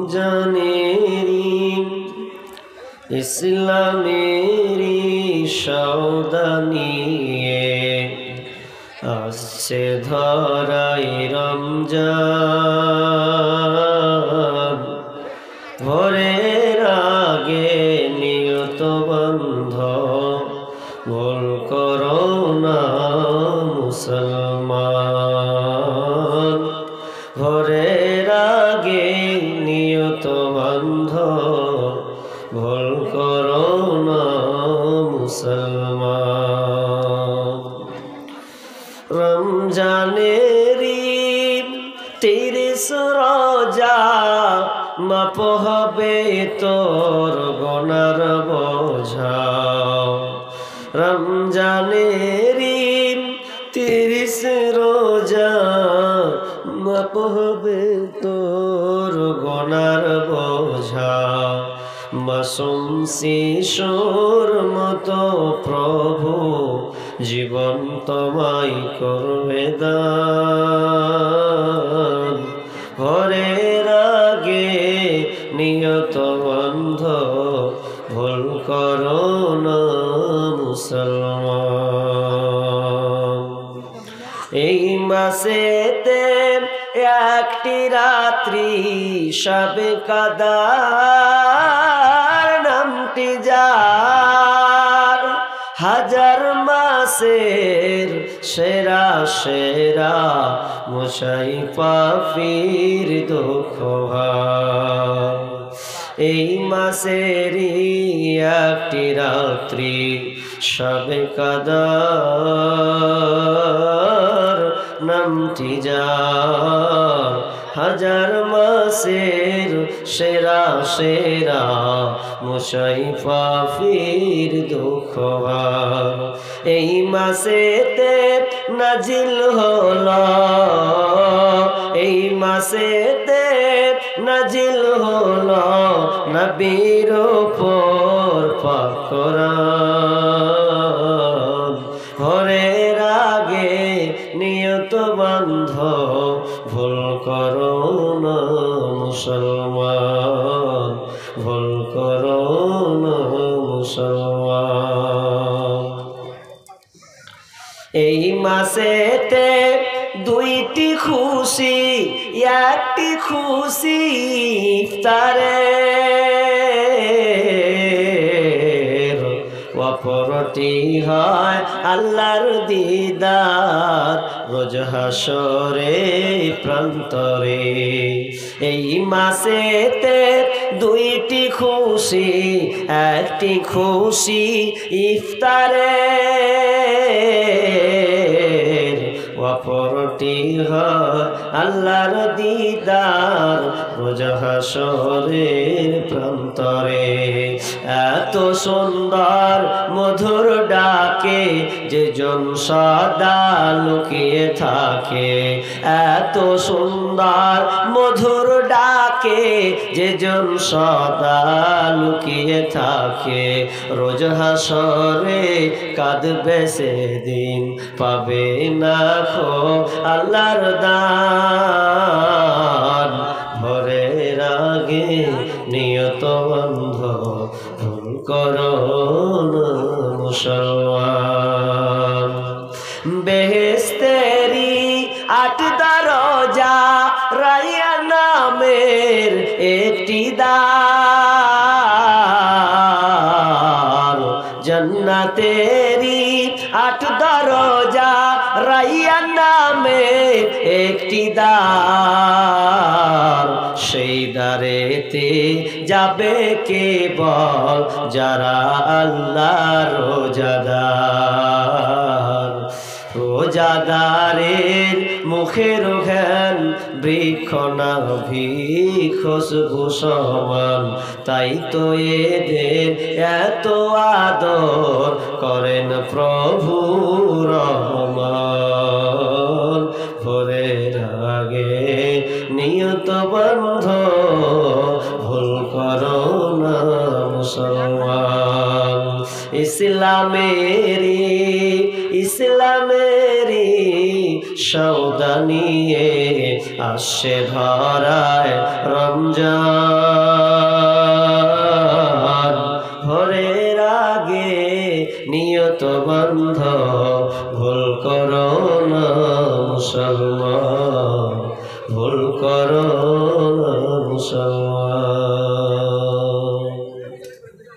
রমজানেরি ইসলামেরি সওদা নিয়ে আসছে ধরাই রমজান। ভোরের আগে নিয়ত বন্ধ ভুল করো না মুসলমান। ভোরের আগে নিয়ত বন্ধ ভুল করো না মুসলমান। রমজানেরি 30 রোজা মাপ হবে তোর গুনার বোঝা। রমজানেরি 30 রোজা মাপ হবে তোর গুনার বোঝা। মাসুম শিশুর মতো প্রভু জীবন তোমায় করবে দান। ভোরের আগে নিয়ত বন্ধ ভুল করো না মুসলমান। এই মাসেতে একটি রাত্রি শবে কদর নামটি যার। হাজার মাসের সেরা সেরা মুছাই পাপীর দুঃখ ভার। এই মাসেরই একটি রাত্রি শবে কদর নামটি যার। হাজার মাসের সেরা সেরা মুছাই পাপীর দুঃখ ভার। এই মাসেতে নাজিল হলো, এই মাসেতে নাজিল হলো নবীর উপর পাক কোরআন। ভোরের আগে নিয়ত বন্ধ ভুল করো না মুসলমান। ভুল করো না মুসলমান। এই মাসেতে দুইটি খুশি, একটি খুশি ইফতারে, অপরটি হয় আল্লাহর দিদার রোজ হাসরে প্রান্তরে। এই মাসেতে দুইটি খুশি, একটি খুশি ইফতারে, অপরটি হয় আল্লাহর দিদার রোজ হাসরের প্রান্তরে। এত সুন্দর মধুর ডাকে যেজন সদা লুকিয়ে থাকে। এত সুন্দর মধুর ডাকে যেজন সদা লুকিয়ে থাকে। রোজ হাসরে কাঁদবে সেদিন পাবে না খো আল্লাহর দান। ভোরের আগে নিয়ত বন্ধ ভুল করো না মুসলমান। বেহেশতেরি 8 দরজা রাইয়ান নামের একটি দ্বার। জান্নাতেরি 8 দরজা রাইয়ান নামের একটি দ্বার। সেই দ্বারেতে যাবে কেবল যারা আল্লাহর রোজাদার। রোজাদারের মুখের ঘ্রাণ বৃক্ষ নাভি খুশবু সমান। তাই তো এদের এত আদর করেন প্রভু রহমান। ভোরের আগে নিয়ত বন্ধ ভুল করো না মুসলমান। ইসলামেরি সওদা নিয়ে আসছে ধরায় রমজান। ভোরের আগে নিয়ত বন্ধ ভুল করো না মুসলমান।